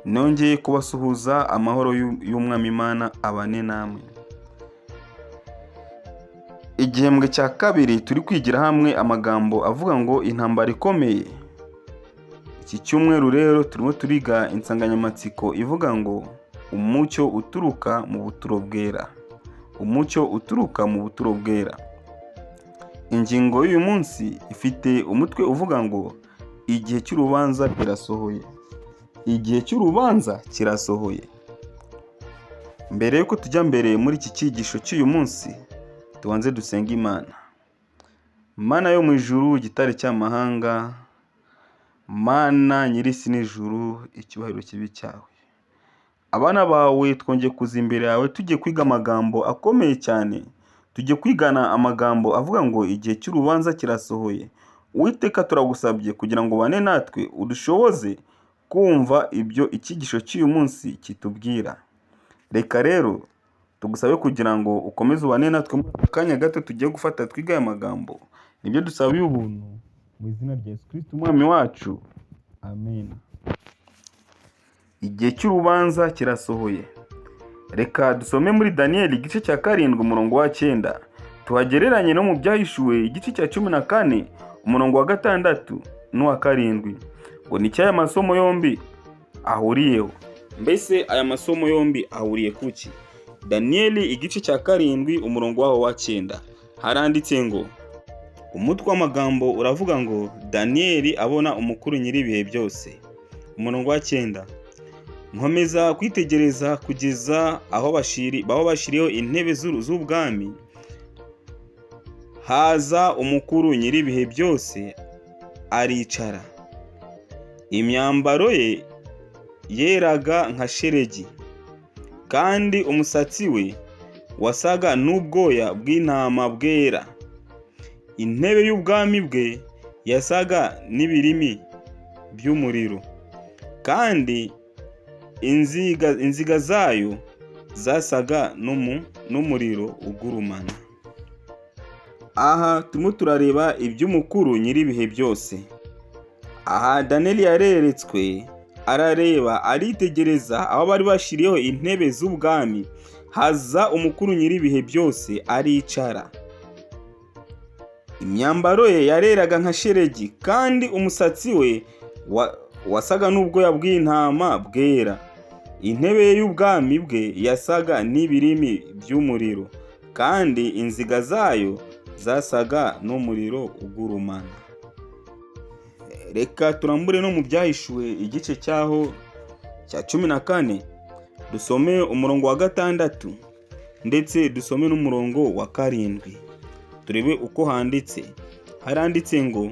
Nongeye kubasuhuza amahoro y'Umwami Imana abane namwe. Igihembwe cya kabiri turi kwigira hamwe amagambo avuga ngo intambara ikomeye. Iki cyumweru rero turimo turiga insanganyamatsiko ivuga ngo umucyo uturuka mu buturo bwera. Umucyo uturuka mu buturo bwera. Ingingo y'uyu munsi ifite umutwe uvuga ngo igihe cy'urubanza kirasohoye. Igihe cy'urubanza kirasohoye. Mbere yuko tujya mbere muri iki cyigisho cy'uyu munsi, tubanze dusenga Imana. Mana yo mu ijuru, gitare cy'amahanga, Mana nyir'isi n'ijuru, icyubahiro kibi cyawe. Abana bawe twongeye kuza imbere yawe tujye kwiga amagambo akomeye cyane. Tujye kwigana amagambo avuga ngo igihe cy'urubanza kirasohoye. Uwiteka turagusabye kugira ngo bane natwe udushoboze kumva ibyo icyigisho cy'uyu munsi kitubwira. Reka rero tugusabe kugira ngo ukomeze ubane natwe mu kanya gato tugiye gufata twiga aya magambo. Nibyo dusabiye ubuntu mu izina rya Yesu Kristo umwami wacu. Amen. Igihe cy'urubanza kirasohoye. Reka dusome muri Daniyeli igice cya 7 umurongo wa 9. Tuhagereranye no mu byahishuwe igice cya 14 umurongo wa 6 n'uwa 7. Ngo ni aya masomo yombi ahuriyeho. Mbese aya masomo yombi ahuriye kuki? Daniyeli igice cya 7 umurongo waho wa 9 haranditse ngo umutwe w'amagambo uravuga ngo Daniyeli abona umukuru nyir'ibihe byose. Umurongo wa 9 nkomeza kwitegereza kugeza aho bashiriyeho intebe z'ubwami, haza umukuru nyir'ibihe byose aricara. Imyambaro ye yeraga nka shelegi, kandi umusatsi we wasaga n'ubwoya bw'intama bwera. Intebe y'ubwami bwe yasaga n'ibirimi by'umuriro, kandi inziga zayo zasaga n'umuriro ugurumana. Aha turimo turareba iby'umukuru nyir'ibihe byose. Aha Daniyeli yareretswe, arareba, aritegereza aho bari bashiriyeho intebe z'ubwami, haza umukuru nyir'ibihe byose aricara. Imyambaro ye yareraga nka shelegi, kandi umusatsi we wasaga n'ubwoya bw'intama bwera. Intebe ye y'ubwami bwe yasaga n'ibirimi by'umuriro, kandi inziga zayo zasaga n'umuriro ugurumana. Reka turambure no mu byahishuwe igice cyaho cya 14 dusome umurongo wa 6 ndetse dusome n'umurongo wa 7. Turebe uko handitse. Haranditse ngo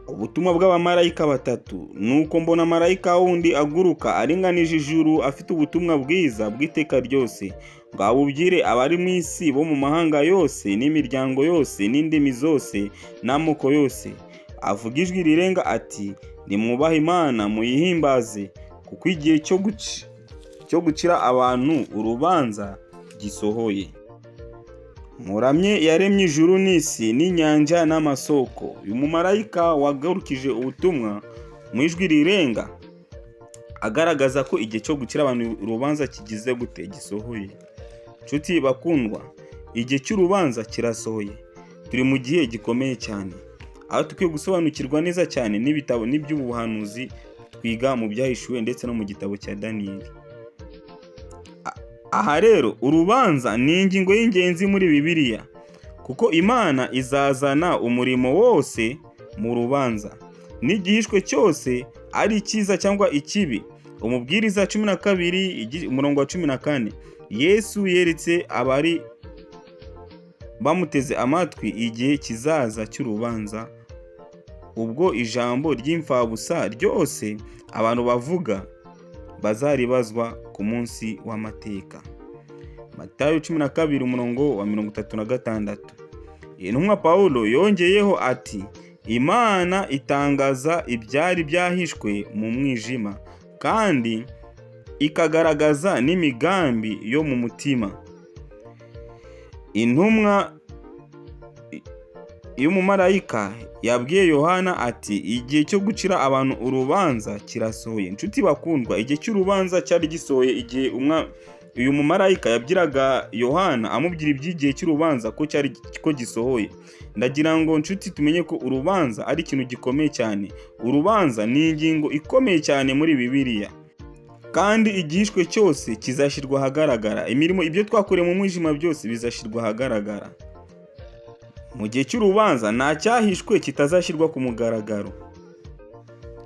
ubutumwa bw'abamarayika batatu. Nuko mbona marayika wundi aguruka aringanije ijuru, afite ubutumwa bwiza bw'iteka ryose, ngo abubwire abari mu isi bo mu mahanga yose n'imiryango yose n'indimi zose n'amoko yose. Avuga ijwi rirenga ati, nimwubahe Imana muyihimbaze, kuko igihe cyo gucira abantu urubanza gisohoye. Muramye yaremye ijuru n'isi n'inyanja n'amasoko. Uyu mumarayika wagarukije ubutumwa mu ijwi rirenga agaragaza ko igihe cyo gucira abantu urubanza kigize gute, gisohoye. Nshuti bakundwa, igihe cy'urubanza kirasohoye. Turi mu gihe gikomeye cyane, aho tukwiye gusobanukirwa neza cyane n'ibitabo n'iby'ubuhanuzi twiga mu byahishuwe ndetse no mu gitabo cya Daniyeli. Aha rero urubanza ni ingingo y'ingenzi muri Bibiliya, kuko Imana izazana umurimo wose mu rubanza, n'igihishwe cyose ari icyiza cyangwa ikibi. Umubwiriza 12 umurongo wa 14, Yesu yeretse abari bamuteze amatwi igihe kizaza cy'urubanza, ubwo ijambo ry'imfabusa ryose abantu bavuga bazaribazwa ku munsi w'amateka. Matayo 12 umurongo wa 36. Intumwa Pawulo yongeyeho ati, Imana itangaza ibyari byahishwe mu mwijima, kandi ikagaragaza n'imigambi yo mu iyo umumarayika yabwiye Yohana ati igihe cyo gucira abantu urubanza kirasohoye. Inshuti bakundwa, igihe cy'urubanza cyari gisohoye igihe uyu mumarayika yabwiraga Yohana amubwira iby'igihe cy'urubanza ko gisohoye. Ndagira ngo nshuti tumenye ko urubanza ari ikintu gikomeye cyane. Urubanza ni ingingo ikomeye cyane muri Bibiliya, kandi igihishwe cyose kizashyirwa ahagaragara. Ibyo twakoreye mu mwijima byose bizashyirwa ahagaragara. Mu gihe cy'urubanza nta cyahishwe kitazashyirwa ku mugaragaro.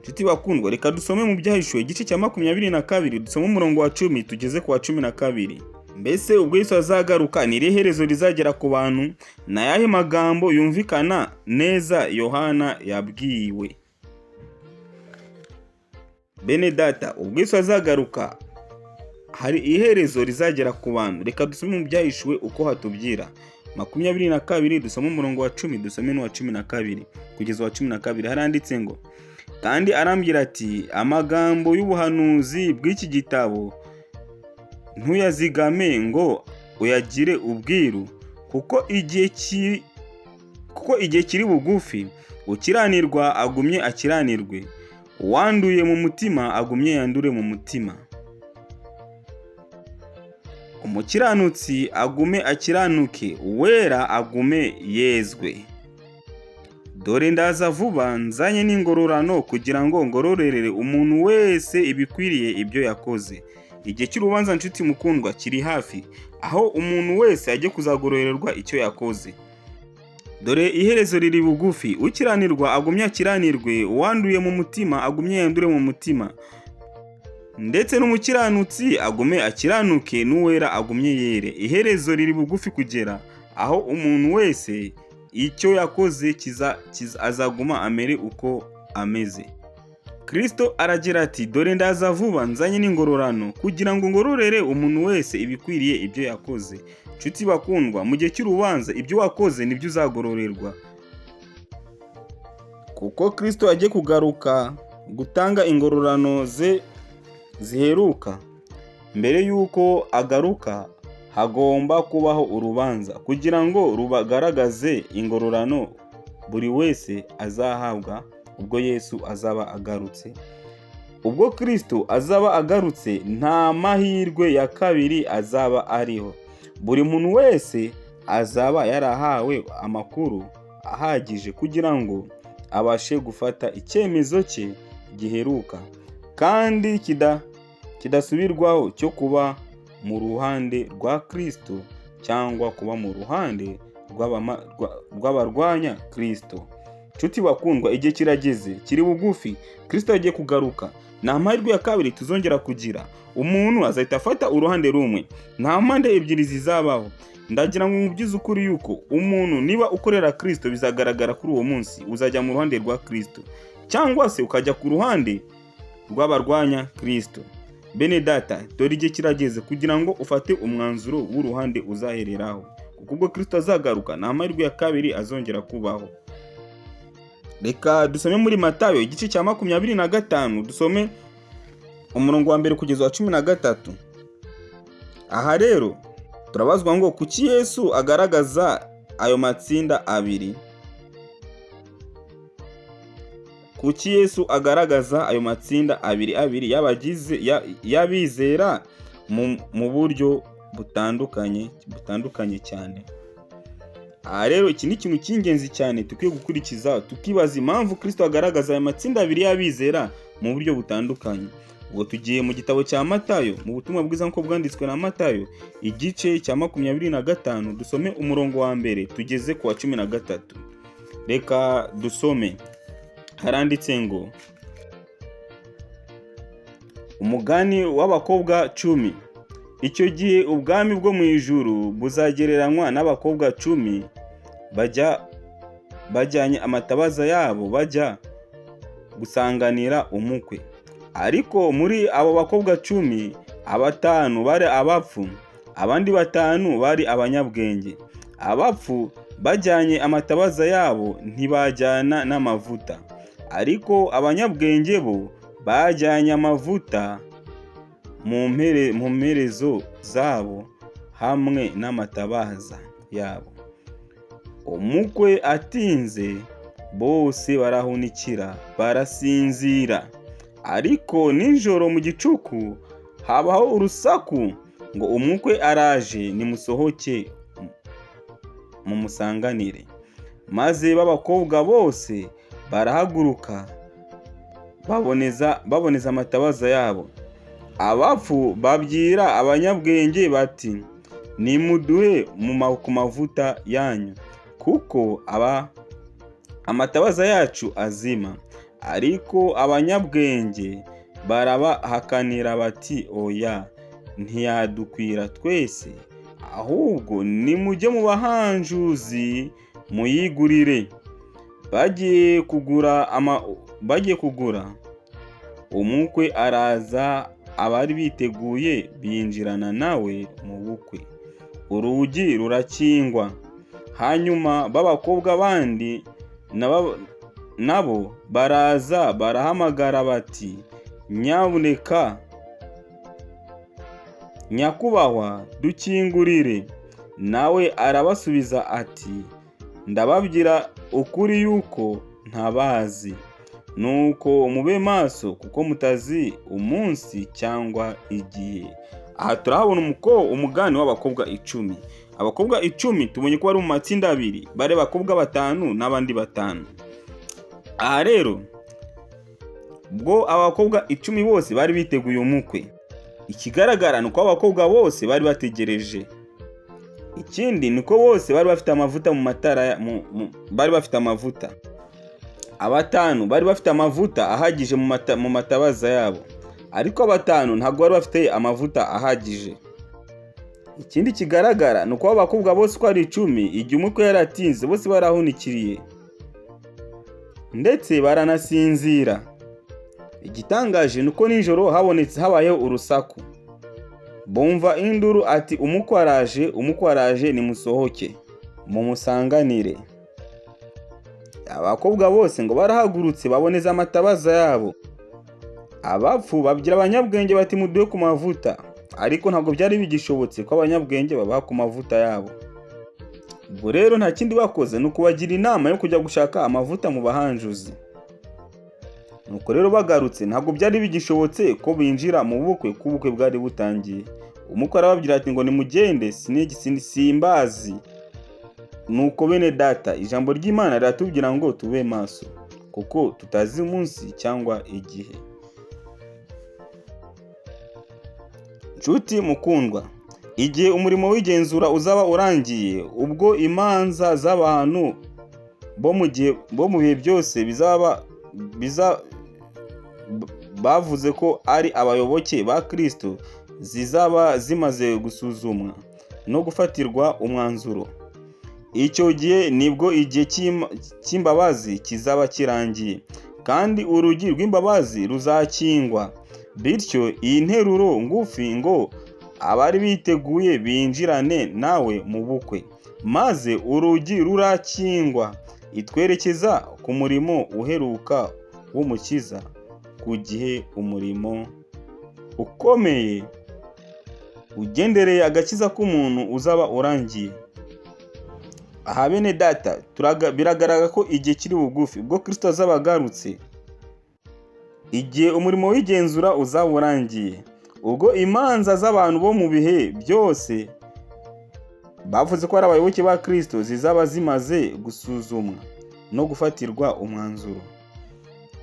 Nshuti bakundwa, reka dusome mu Byahishuwe igice cya 22, dusome umurongo wa 10 tugeze ku wa 12. Mbese ubwo Yesu azagaruka ni irihe herezo rizagera ku bantu? Ni ayahe magambo yumvikana neza Yohana yabwiwe? Bene data, ubwo Yesu azagaruka hari iherezo rizagera ku bantu. Reka dusome mu Byahishuwe uko hatubwira. 22 dusome umurongo wa 10 dusome n'uwa 12 kugeza uwa 12. Haranditse ngo, kandi arambwira ati amagambo y'ubuhanuzi bw'iki gitabo ntuyazigame ngo uyagire ubwiru, kuko igihe kiri bugufi. Ukiranirwa agumye akiranirwe, uwanduye mu mutima agumye yandure mu mutima, umukiranutsi agume akiranuke, uwera agume yezwe. Dore ndaza vuba, nzanye n'ingororano kugira ngo ngororere umuntu wese ibikwiriye ibyo yakoze. Igihe cy'urubanza nshuti mukundwa kiri hafi, aho umuntu wese ajye kuzagororerwa icyo yakoze. Dore iherezo riri bugufi. Ukiranirwa agumye akiranirwe, uwanduye mu mutima agumye yandure mu mutima, ndetse n'umukiranutsi agume akiranuke, n'uwera agumye yere. Iherezo riri bugufi kugera, aho umuntu wese icyo yakoze azaguma amere uko ameze. Kristo aragira ati dore ndaza vuba, nzanye n'ingororano kugira ngo ngororere umuntu wese ibikwiriye ibyo yakoze. Nshuti bakundwa, mu gihe cy'urubanza ibyo wakoze nibyo uzagororerwa, kuko Kristo agiye kugaruka gutanga ingororano ze ziheruka. Mbere y'uko agaruka hagomba kubaho urubanza kugira ngo rubagaragaze ingororano buri wese azahabwa ubwo Yesu azaba agarutse. Ubwo Kristo azaba agarutse nta mahirwe ya kabiri azaba ariho. Buri muntu wese azaba yarahawe amakuru ahagije kugira ngo abashe gufata icyemezo cye giheruka kandi kidasubirwaho cyo kuba mu ruhande rwa Kristo cyangwa kuba mu ruhande rw'abarwanya Kristo. Nshuti bakundwa, igihe kirageze, kiri bugufi. Kristo agiye kugaruka. Nta mahirwe ya kabiri tuzongera kugira. Umuntu azahita afata uruhande rumwe, nta mpande ebyiri zizabaho. Ndagira ngo mubyize ukuri yuko umuntu niba ukorera Kristo bizagaragara kuri uwo munsi uzajya mu ruhande rwa Kristo, cyangwa se ukajya ku ruhande rw'abarwanya Kristo. Bene data, dore igihe kirageze kugira ngo ufate umwanzuro w'uruhande uzahereraho, kuko ubwo Kristo azagaruka nta mahirwe ya kabiri azongera kubaho. Reka dusome muri Matayo igice cya 25, dusome umurongo wa 1 kugeza wa 13. Aha rero turabazwa ngo kuki Yesu agaragaza ayo matsinda abiri? Kuki Yesu agaragaza ayo matsinda abiri y'abizera mu buryo butandukanye cyane? Aha rero iki ni ikintu cy'ingenzi cyane tukwiye gukurikiza, tukibaza impamvu Kristo agaragaza aya matsinda abiri y'abizera mu buryo butandukanye. Ubwo tugiye mu gitabo cya Matayo, mu butumwa bwiza nk'uko bwanditswe na Matayo igice cya 25, dusome umurongo wa 1 tugeze ku wa 13. Reka dusome. Haranditse ngo, umugani w'abakobwa 10. Icyo gihe ubwami bwo mu ijuru buzagereranywa n'abakobwa 10 bajyanye amatabaza yabo bajya gusanganira umukwe. Ariko muri abo bakobwa 10, 5 bari abapfu, abandi 5 bari abanyabwenge. Abapfu bajyanye amatabaza yabo ntibajyana n'amavuta, ariko abanyabwenge bo bajyanye amavuta mu mperezo zabo hamwe n'amatabaza yabo. umukwe atinze bose barahunikira barasinzira, ariko nijoro mu gicuku habaho urusaku ngo umukwe araje, nimusohoke mumusanganire. Maze b'abakobwa bose barahaguruka baboneza amatabaza yabo. Abapfu babwira abanyabwenge bati, nimuduhe ku mavuta yanyu, kuko amatabaza yacu azima. Ariko abanyabwenge barabahakanira bati, oya, ntiyadukwira twese, ahubwo nimujye mu bahanjuzi muyigurire. Bagiye kugura, umukwe araza, abari biteguye binjirana nawe mu bukwe. Urugi rurakingwa. Hanyuma b'abakobwa bandi nabo baraza barahamagara bati, nyabuneka nyakubahwa, dukingurire. Nawe arabasubiza ati, ndababwira ukuri yuko ntabazi. Nuko mube maso, kuko mutazi umunsi cyangwa igihe. Aha turahabona umugani w'abakobwa 10. Abakobwa 10 tubonye ko bari mu matsinda abiri, bare abakobwa 5 n'abandi 5. Aha rero ubwo abakobwa 10 bose bari biteguye umukwe, ikigaragara nuko abakobwa bose bari bategereje. Ikindi nuko bose bari bafite amavuta mu matara, bari bafite amavuta. 5 bari bafite amavuta ahagije mu matabaza yabo, ariko 5 ntabwo bari bafite amavuta ahagije. Ikindi kigaragara nuko abakobwa bose ko ari 10, igihe umukwe yaratinze bose barahunikiriye ndetse baranasinzira. Igitangaje nuko nijoro habayeho urusaku. Bumva induru ati, umukwe araje, nimusohoke mumusanganire. Abakobwa bose ngo barahagurutse baboneza amatabaza yabo. Abapfu babwira abanyabwenge bati, muduhe ku mavuta, ariko ntabwo byari bigishobotse ko abanyabwenge babaha ku mavuta yabo. Ubwo rero nta kindi bakoze nuko bagira inama yo kujya gushaka amavuta mu bahanjuzi. Nuko rero bagarutse, ntabwo byari bigishobotse ko binjira mu bukwe, kubukwe bwari butangiye. Umukwe arababwira ati, ngo nimugende, simbazi. Nuko bene data, ijambo ry'Imana riratubwira ngo tube maso, kuko tutazi umunsi cyangwa igihe. Nshuti mukundwa, igihe umurimo w'igenzura uzaba urangiye, ubwo imanza z'abantu bo mu bihe byose bavuze ko ari abayoboke ba Kristo zizaba zimaze gusuzumwa no gufatirwa umwanzuro. Icyo gihe nibwo igihe cy'imbabazi kizaba kirangiye, kandi urugi rw'imbabazi ruzakingwa. Bityo iyi nteruro ngufi ngo abari biteguye binjirane nawe mu bukwe, maze urugi rurakingwa, itwerekeza ku murimo uheruka w'Umukiza, ku gihe umurimo ukomeye ugendereye agakiza k'umuntu uzaba urangiye. Aha bene data, biragaragara ko igihe kiri bugufi ubwo Kristo azaba agarutse. Igihe umurimo w'igenzura uzaba urangiye, ubwo imanza z'abantu bo mu bihe byose bavuze ko ari abayoboke ba Kristo zizaba zimaze gusuzumwa no gufatirwa umwanzuro.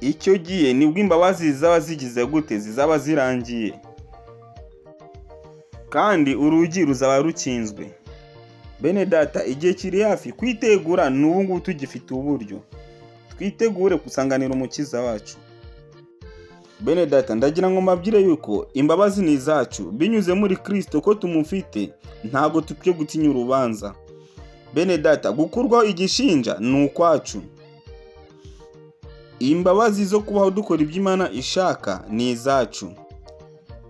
Icyo gihe nibwo imbabazi zizaba zigize gute, zizaba zirangiye, kandi urugi ruzaba rukinzwe. Bene data, igihe kiri hafi kwitegura, n'ubu ngubu tugifite uburyo. Twitegure gusanganira Umukiza wacu. Bene data, ndagira ngo mbabwire yuko imbabazi ni izacu binyuze muri Kristo, ko tumufite ntago tukwiye gutinya urubanza. Bene data, gukurwaho igishinja ni ukwacu. Imbabazi zo kubaho dukora ibyo Imana ishaka ni izacu,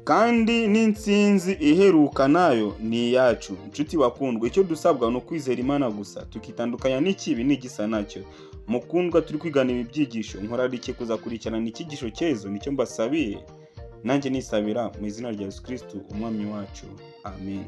kandi n'intsinzi iheruka nayo ni iyacu. Inshuti bakundwa, icyo dusabwa no kwizera Imana gusa, tukitandukanya n'ikibi n'igisa nacyo. Mukundwa, turi kwigana ibi byigisho, nkorarike kuzakurikirana icyigisho cyezo, nicyo mbasabiye, nanjye nisabira mu izina rya Yesu Kristo umwami wacu. Amen.